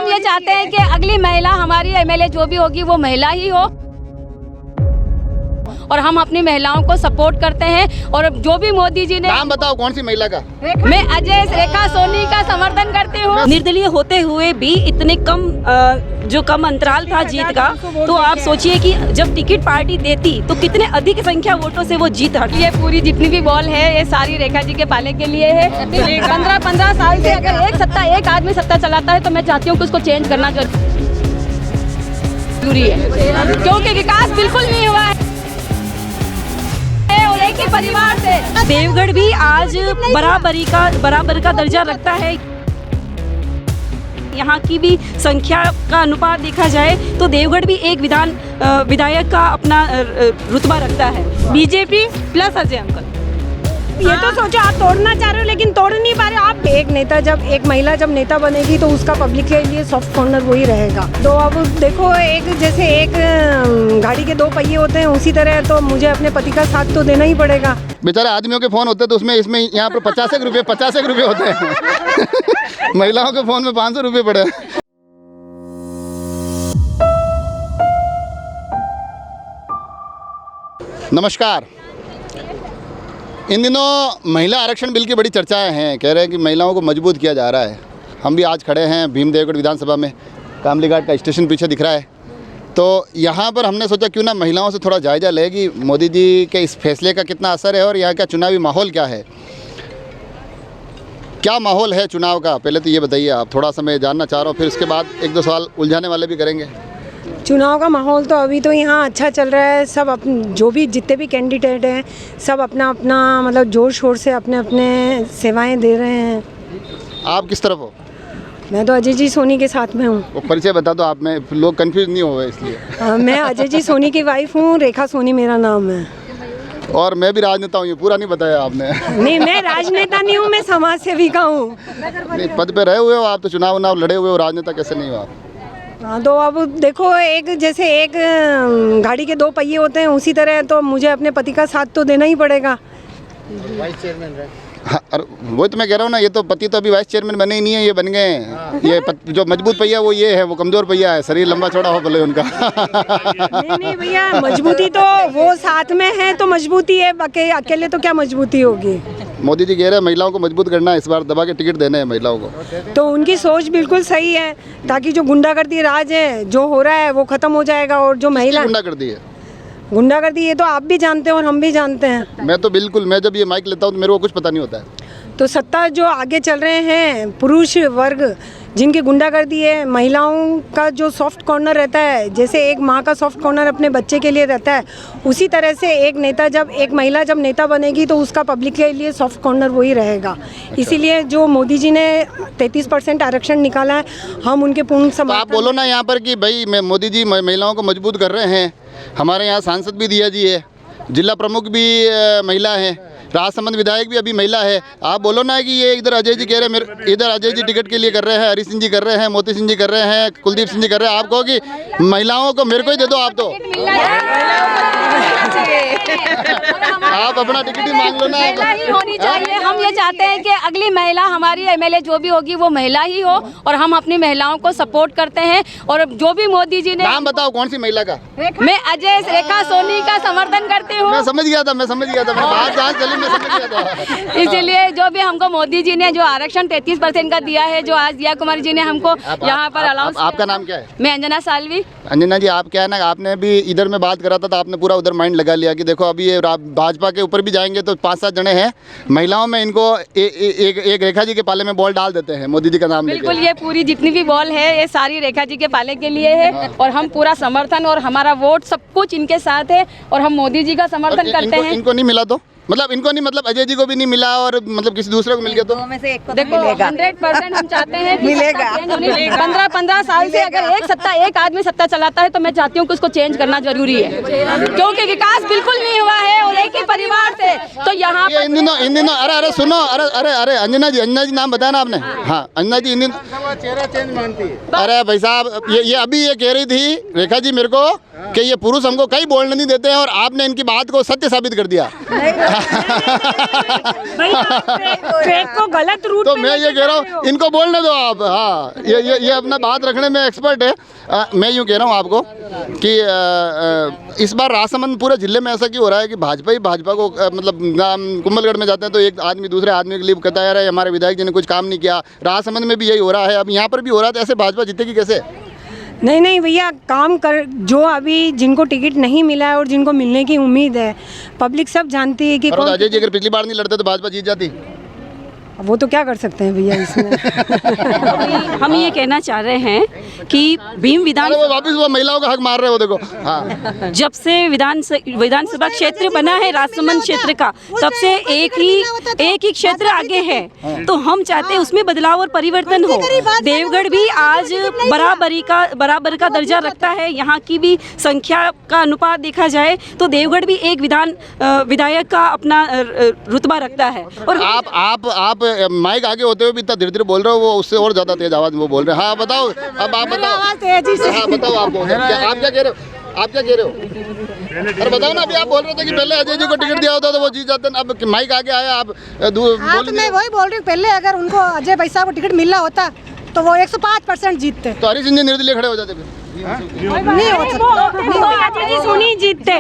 हम ये चाहते हैं कि अगली महिला हमारी एमएलए जो भी होगी वो महिला ही हो और हम अपनी महिलाओं को सपोर्ट करते हैं। और जो भी मोदी जी ने नाम बताओ कौन सी महिला का? मैं अजय रेखा सोनी का समर्थन करती हूँ। निर्दलीय होते हुए भी इतने जो कम अंतराल था जीत का, तो आप सोचिए कि जब टिकट पार्टी देती तो कितने अधिक संख्या वोटों से वो जीत हटी। ये पूरी जितनी भी बॉल है ये सारी रेखा जी के पाले के लिए है। 15 साल से अगर एक आदमी सत्ता चलाता है तो मैं चाहती हूँ कि उसको चेंज करना जरूरी है, क्योंकि विकास बिल्कुल नहीं हुआ है और एक ही परिवार से। देवगढ़ भी आज बराबर का दर्जा रखता है। यहाँ की भी संख्या का अनुपात देखा जाए तो देवगढ़ भी एक विधायक का अपना रुतबा रखता है। BJP plus Ajay uncle. ये तो सोचो आप तोड़ना चाह रहे हो लेकिन तोड़ नहीं पा रहे हो आप। एक महिला जब नेता बनेगी तो उसका पब्लिक के लिए सॉफ्ट कॉर्नर वही रहेगा। तो अब देखो जैसे एक गाड़ी के 2 पहिए होते हैं उसी तरह तो मुझे अपने पति का साथ तो देना ही पड़ेगा। बेचारे आदमियों के फोन होते हैं तो इसमें यहाँ पर 50 रुपये होते हैं महिलाओं के फोन में 500 रुपये पड़े। नमस्कार। इन दिनों महिला आरक्षण बिल की बड़ी चर्चाएं हैं। कह रहे हैं कि महिलाओं को मजबूत किया जा रहा है। हम भी आज खड़े हैं भीम देवगढ़ विधानसभा में। कामली घाट का स्टेशन पीछे दिख रहा है। तो यहाँ पर हमने सोचा क्यों ना महिलाओं से थोड़ा जायजा ले कि मोदी जी के इस फैसले का कितना असर है और यहाँ का चुनावी माहौल क्या है। क्या माहौल है चुनाव का, पहले तो ये बताइए आप। थोड़ा सा मैं जानना चाह रहा हूँ, फिर उसके बाद 1-2 सवाल उलझाने वाले भी करेंगे। चुनाव का माहौल तो अभी तो यहाँ अच्छा चल रहा है। सब जो भी जितने भी कैंडिडेट हैं सब अपना अपना मतलब जोर शोर से अपने सेवाएं दे रहे हैं। आप किस तरफ हो? मैं तो अजय जी सोनी के साथ में हूँ। वो परिचय बता दो आप, में लोग कंफ्यूज नहीं हो गए इसलिए। मैं अजय जी सोनी की वाइफ हूँ, रेखा सोनी मेरा नाम है। और मैं भी राजनेता हूँ, ये पूरा नहीं बताया आपने। नहीं मैं राजनेता नहीं हूँ, मैं समाज सेविका हूँ। नहीं, पद पे रहे हुए हो आप तो, चुनाव लड़े हुए हो, राजनेता कैसे नहीं हो आप? हाँ तो अब देखो जैसे एक गाड़ी के 2 पहिए होते हैं उसी तरह तो मुझे अपने पति का साथ तो देना ही पड़ेगा। वाइस चेयरमैन रहे। हाँ, वो तो मैं कह रहा हूँ ना, ये तो पति तो अभी वाइस चेयरमैन बने ही नहीं है, ये बन गए हैं। ये जो मजबूत पहिया वो ये है, वो कमजोर पहिया है, शरीर लंबा चौड़ा हो भले उनका। नहीं भैया, मजबूती तो वो साथ में है तो मजबूती है, बाकी अकेले तो क्या मजबूती होगी। मोदी जी कह रहे हैं महिलाओं को मजबूत करना है, इस बार दबा के टिकट देने हैं महिलाओं को। तो उनकी सोच बिल्कुल सही है, ताकि जो गुंडागर्दी राज है जो हो रहा है वो खत्म हो जाएगा। और जो महिला गुंडागर्दी ये तो आप भी जानते हैं और हम भी जानते हैं। मैं तो बिल्कुल, मैं जब ये माइक लेता हूँ तो मेरे को कुछ पता नहीं होता है। तो सत्ता जो आगे चल रहे हैं पुरुष वर्ग जिनकी गुंडागर्दी है, महिलाओं का जो सॉफ्ट कॉर्नर रहता है, जैसे एक माँ का सॉफ्ट कॉर्नर अपने बच्चे के लिए रहता है, उसी तरह से एक महिला जब नेता बनेगी तो उसका पब्लिक के लिए सॉफ्ट कॉर्नर वही रहेगा। इसीलिए जो मोदी जी ने 33% आरक्षण निकाला है, हम उनके पूर्ण समर्थन। तो आप बोलो ना यहाँ पर कि भाई मोदी जी महिलाओं को मजबूत कर रहे हैं। हमारे यहाँ सांसद भी दिया जी है, जिला प्रमुख भी महिला है, राजसमंद विधायक भी अभी महिला है। आप बोलो ना कि ये इधर अजय जी कह रहे हैं, इधर अजय जी टिकट के लिए कर रहे हैं, हरी सिंह जी कर रहे हैं, मोती सिंह जी कर रहे हैं, कुलदीप सिंह जी कर रहे हैं। आप कहो कि महिलाओं को मेरे को ही दे दो आप तो। आप अपना टिकट ही मांग लो ना। महिला ही होनी चाहिए। हम ये चाहते हैं कि अगली महिला हमारी एमएलए जो भी होगी वो महिला ही हो और हम अपनी महिलाओं को सपोर्ट करते हैं। और जो भी मोदी जी ने नाम बताओ कौन सी महिला का? मैं अजय रेखा सोनी का समर्थन करती हूँ। मैं समझ गया था, मैं समझ गया था। इसलिए जो भी हमको मोदी जी ने जो आरक्षण 33% का दिया है, जो आज दिया कुमारी जी ने हमको यहाँ पर अलाउंस। आपका नाम क्या है? मैं अंजना सालवी। अंजना जी, आप क्या है ना, आपने भी इधर में बात करा था तो आपने पूरा उधर माइंड लगा लिया कि देखो अभी ये भाजपा के ऊपर भी जाएंगे तो 5-7 जने हैं महिलाओं में, इनको एक रेखा जी के पाले में बॉल डाल देते हैं मोदी जी का नाम लेके। बिल्कुल, ये पूरी जितनी भी बॉल है ये सारी रेखा जी के पाले के लिए है और हम पूरा समर्थन और हमारा वोट सब कुछ इनके साथ है और हम मोदी जी का समर्थन करते हैं। इनको नहीं मिला तो इनको नहीं, मतलब अजय जी को भी नहीं मिला और मतलब किसी दूसरे को मिल गया तो में से एक को देखो 100% हम चाहते हैं कि मिलेगा। 15 साल से अगर एक आदमी सत्ता चलाता है तो मैं चाहती हूँ कि उसको चेंज करना जरूरी है, क्योंकि विकास बिल्कुल नहीं हुआ है और एक ही परिवार से। तो यहाँ इन दिनों अरे सुनो, अरे अंजना जी नाम बताया ना आपने? हाँ अंजना जी, इन दिनों चेहरा चेंज मानती है। अरे भाई साहब, ये अभी ये कह रही थी रेखा जी मेरे को कि ये पुरुष हमको कहीं बोलने नहीं देते हैं और आपने इनकी बात को सत्य साबित कर दिया। ट्रैक को गलत रूट तो मैं ये कह रहा हूँ, इनको बोलने दो आप। हाँ, ये अपना बात रखने में एक्सपर्ट है। मैं यूँ कह रहा हूँ आपको कि इस बार राजसमंद पूरे जिले में ऐसा क्यों हो रहा है कि भाजपा ही भाजपा को मतलब कुंभलगढ़ में जाते हैं तो एक आदमी दूसरे आदमी के लिए कहता है हमारे विधायक जी ने कुछ काम नहीं किया। राजसमंद में भी यही हो रहा है, अब यहाँ पर भी हो रहा है, तो ऐसे भाजपा जीतेगी कैसे? नहीं भैया, काम कर जो अभी जिनको टिकट नहीं मिला है और जिनको मिलने की उम्मीद है, पब्लिक सब जानती है कि कौन। अजय जी अगर पिछली बार नहीं लड़ते तो भाजपा जीत जाती। वो तो क्या कर सकते हैं भैया इसमें। हम ये कहना चाह रहे हैं कि भीम विधान वो वापिस वो महिलाओं का हक मार रहे हो, देखो। हाँ, जब से विधानसभा क्षेत्र बना है राजसमंद क्षेत्र का, तब से एक ही क्षेत्र आगे है। तो हम चाहते हैं उसमें बदलाव और परिवर्तन हो। देवगढ़ भी आज बराबर का दर्जा रखता है। यहाँ की भी संख्या का अनुपात देखा जाए तो देवगढ़ भी एक विधायक का अपना रुतबा रखता है। और आप माइक आगे होते हुए भी इतना धीरे धीरे बोल रहे हो, वो उससे और ज्यादा तेज आवाज में वो बोल रहे हैं। हाँ बताओ, अब आप बताओ। हाँ बताओ, आप क्या कह रहे हो? आप क्या कह रहे हो? अरे बताओ ना, अभी आप बोल रहे थे कि पहले अजय जी को टिकट दिया होता तो वो जीत जाते। अब माइक आगे आया, आप तो मैं वही बोल रही हूँ, पहले अगर उनको अजय भाई साहब को टिकट मिलना होता तो वो 105% जीतते। तो हरी सिंह जी निर्दलीय खड़े हो जाते फिर। नहीं हो सकता, सोनी जीतते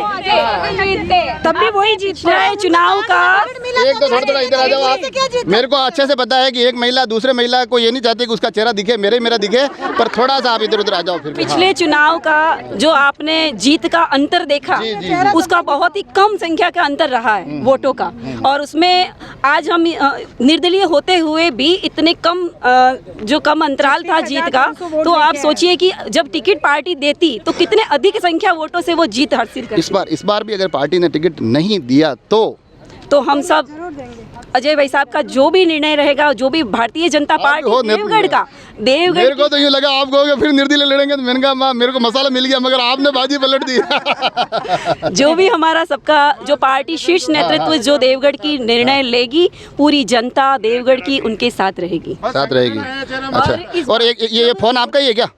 तब भी वही जीतते हैं। चुनाव का एक तो थोड़ा इधर आ जाओ आप। मेरे को अच्छे से पता है कि एक महिला दूसरे महिला को ये नहीं चाहती कि उसका चेहरा दिखे, मेरा दिखे, पर थोड़ा सा आप इधर उधर आ जाओ फिर। पिछले चुनाव का जो आपने जीत का अंतर देखा, उसका बहुत ही कम संख्या का अंतर रहा है वोटों का। और उसमें आज हम निर्दलीय होते हुए भी इतने जो कम अंतराल था जीत का, तो आप सोचिए कि जब टिकट पार्टी देती तो कितने अधिक संख्या वोटों से वो जीत हासिल करती। इस बार भी अगर पार्टी ने टिकट नहीं दिया तो हम सब अजय भाई साहब का जो भी निर्णय रहेगा, जो भी भारतीय जनता पार्टी देवगढ़ मेरे को तो यूँ लगा आप कहोगे फिर निर्दलीय लड़ेंगे, तो मैंने कहा मेरे को मसाला मिल गया, मगर आपने बाजी पलट दी। जो भी हमारा सबका जो पार्टी शीर्ष नेतृत्व जो देवगढ़ की निर्णय लेगी, पूरी जनता देवगढ़ की उनके साथ रहेगी। अच्छा, और ये फोन आपका ही है क्या?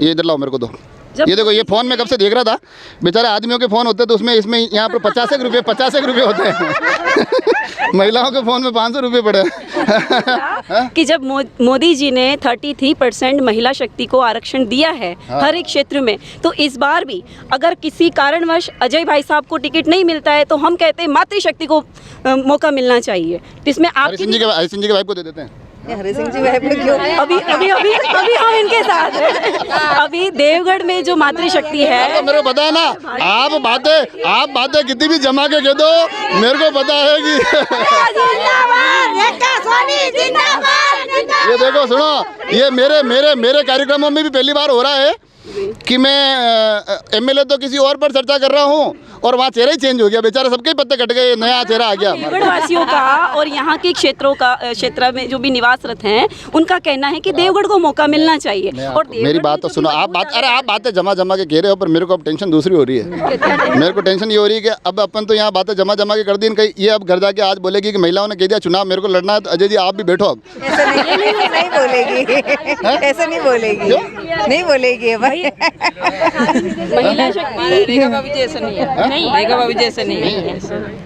ये इधर लाओ मेरे को दो। ये देखो, ये फ़ोन में कब से देख रहा था, बेचारे आदमियों के फ़ोन होते हैं तो उसमें इसमें यहाँ पर 50 रुपये होते हैं। महिलाओं के फ़ोन में 500 रुपये पड़े हैं। कि जब मोदी जी ने 33% महिला शक्ति को आरक्षण दिया है हर एक क्षेत्र में, तो इस बार भी अगर किसी कारणवश अजय भाई साहब को टिकट नहीं मिलता है तो हम कहते हैं मातृशक्ति को मौका मिलना चाहिए। इसमें आप हरी सिंह जी के वाइफ को दे देते हैं। हरी सिंह जी क्यों? अभी हम इनके साथ हैं। अभी देवगढ़ में जो मातृशक्ति है, तो मेरे को पता है ना, आप बातें कितनी भी जमा के कह दो, मेरे को पता है कि ये देखो सुनो, ये मेरे कार्यक्रमों में भी पहली बार हो रहा है कि मैं एमएलए तो किसी और पर चर्चा कर रहा हूँ और वहाँ चेहरा ही चेंज हो गया, बेचारा सबके पत्ते कट गए, नया चेहरा आ गया। देवगढ़ वासियों का और यहाँ के क्षेत्र में जो भी निवासरत हैं, उनका कहना है कि देवगढ़ को मौका मिलना चाहिए। और मेरी बात तो सुनो, आप बातें जमा के कह रहे हो, पर मेरे को अब टेंशन दूसरी हो रही है। मेरे को टेंशन ये हो रही है कि अब अपन तो यहाँ बातें जमा के कर दी, कहीं ये अब घर जाके आज बोलेगी कि महिलाओं ने कह दिया चुनाव मेरे को लड़ना है, तो अजय जी आप भी बैठो अब। नहीं बोलेगी, ऐसे नहीं बोलेगी, नहीं बोलेगी भाई। महिला शक्ति रेखा भाभी जैसा नहीं है, रेखा भाभी जैसा नहीं है।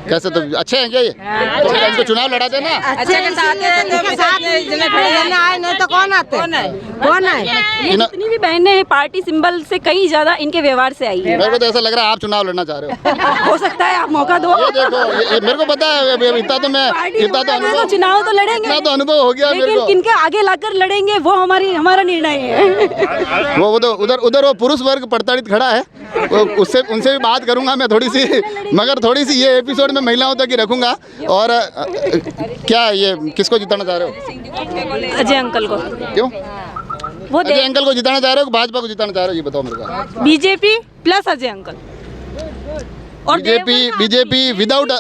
कैसे, तो अच्छे हैं क्या ये? तो इनको चुनाव लड़ा देना। अच्छे के साथ नहीं तो कौन आते? कौन है? जितनी भी बहनें हैं पार्टी सिंबल से कई ज्यादा इनके व्यवहार से आई है। मेरे को तो ऐसा लग रहा है आप चुनाव लड़ना चाह रहे हो। हो सकता है, आप मौका दो। ये देखो, ये मेरे को पता है, इतना तो अनुभव, चुनाव तो लड़ेंगे, इतना तो अनुभव हो गया मेरे को। किनके आगे लाकर लड़ेंगे वो हमारा निर्णय है। वो उधर वो पुरुष वर्ग प्रताड़ित खड़ा है, उनसे भी बात करूंगा मैं थोड़ी सी, मगर थोड़ी सी ये एपिसोड में महिलाओं तक ही रखूंगा। और क्या ये किसको जिताना चाह रहे हो? अजय अंकल को। क्यों? वो अजय अंकल को जिताना चाह रहे हो, भाजपा को जिताना चाह रहे हो, ये बताओ मेरे को। BJP plus Ajay uncle. और बीजेपी विदाउट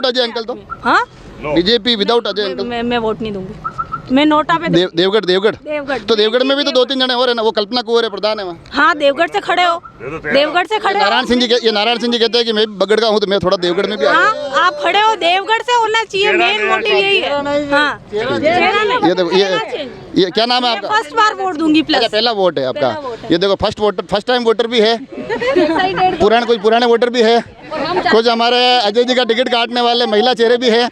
अजय अंकल, तो हाँ, बीजेपी विदाउट अजय अंकल मैं वोट नहीं दूंगी, मैं नोटा पे देवगढ़ तो देवगढ़ में भी तो 2-3 जने और है ना, वो कल्पना कुंवर है, प्रधान है वहाँ। हाँ, देवगढ़ से खड़े हो, देवगढ़ से खड़े। नारायण सिंह जी कहते हैं कि मैं बगड़ का हूँ तो मैं थोड़ा देवगढ़ में भी। हाँ, आप खड़े हो, देवगढ़ से होना चाहिए, मेन मोटिव यही है। हाँ, ये देखो, ये क्या नाम है आपका? फर्स्ट बार वोट दूंगी प्लस। पहला वोट है आपका। ये देखो, फर्स्ट टाइम वोटर भी है कुछ पुराने वोटर भी है, कुछ हमारे अजय जी का टिकट काटने वाले महिला चेहरे भी है।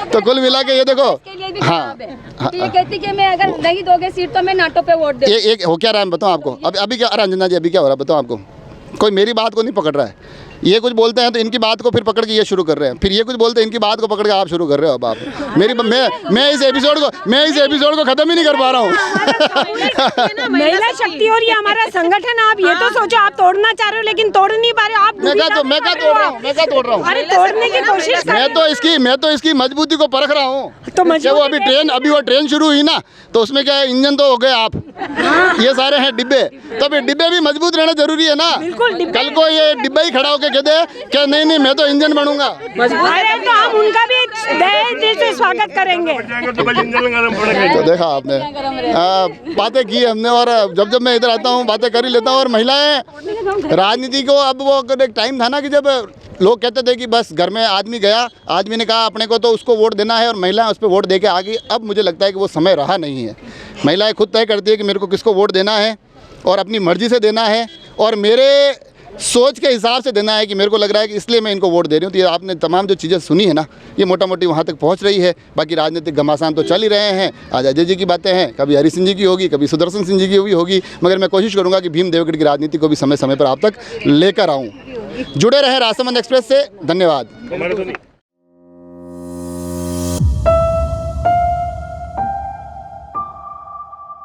तो कुल मिला के ये देखो, हाँ ये कहती कि मैं अगर नहीं दोगे सीट तो मैं नाटो पे वोट दे। ये हो क्या रहा है मैं बताऊँ आपको। अभी क्या अंजना जी, अभी क्या हो रहा है बताओ आपको। कोई मेरी बात को नहीं पकड़ रहा है। ये कुछ बोलते हैं तो इनकी बात को फिर पकड़ के ये शुरू कर रहे हैं, फिर ये कुछ बोलते हैं इनकी बात को पकड़ के आप शुरू कर रहे हो। अब आप मैं इस एपिसोड को खत्म ही नहीं कर पा रहा हूँ। महिला शक्ति और ये हमारा संगठन, आप ये तो सोचो, आप तोड़ना चाह रहे हो लेकिन तोड़ नहीं पा रहे हो। आप मैं क्या तोड़ रहा हूँ। अरे तोड़ने की कोशिश मैं तो इसकी मजबूती को परख रहा हूँ। तो वो अभी वो ट्रेन शुरू हुई ना, तो उसमें क्या है, इंजन तो हो गए आप, ये सारे हैं डिब्बे, तो फिर डिब्बे भी मजबूत रहना जरूरी है ना। कल को ये डिब्बा ही खड़ा होकर कह दे कि नहीं मैं तो इंजन बनूंगा। अरे तो हम उनका भी दिल से स्वागत करेंगे। तो देखा आपने, बातें की हमने, और जब मैं इधर आता हूँ बातें कर ही लेता हूँ। और महिलाएं राजनीति को, अब वो एक टाइम था ना कि जब लोग कहते थे कि बस घर में आदमी गया, आदमी ने कहा अपने को तो उसको वोट देना है और महिलाएं उस पर वोट दे के आ गई। अब मुझे लगता है कि वो समय रहा नहीं है। महिलाएं खुद तय करती है कि मेरे को किसको वोट देना है और अपनी मर्जी से देना है, और मेरे सोच के हिसाब से देना है कि मेरे को लग रहा है कि इसलिए मैं इनको वोट दे रही हूँ। तो ये आपने तमाम जो चीज़ें सुनी है ना, ये मोटा मोटी वहाँ तक पहुँच रही है। बाकी राजनीतिक घमासान तो चल ही रहे हैं। आज अजय जी की बातें हैं, कभी हरि सिंह जी की होगी, कभी सुदर्शन सिंह जी की भी होगी, मगर मैं कोशिश करूँगा कि भीम देवगढ़ की राजनीति को भी समय समय पर आप तक लेकर आऊँ। जुड़े रहे राजसमंद एक्सप्रेस से। धन्यवाद।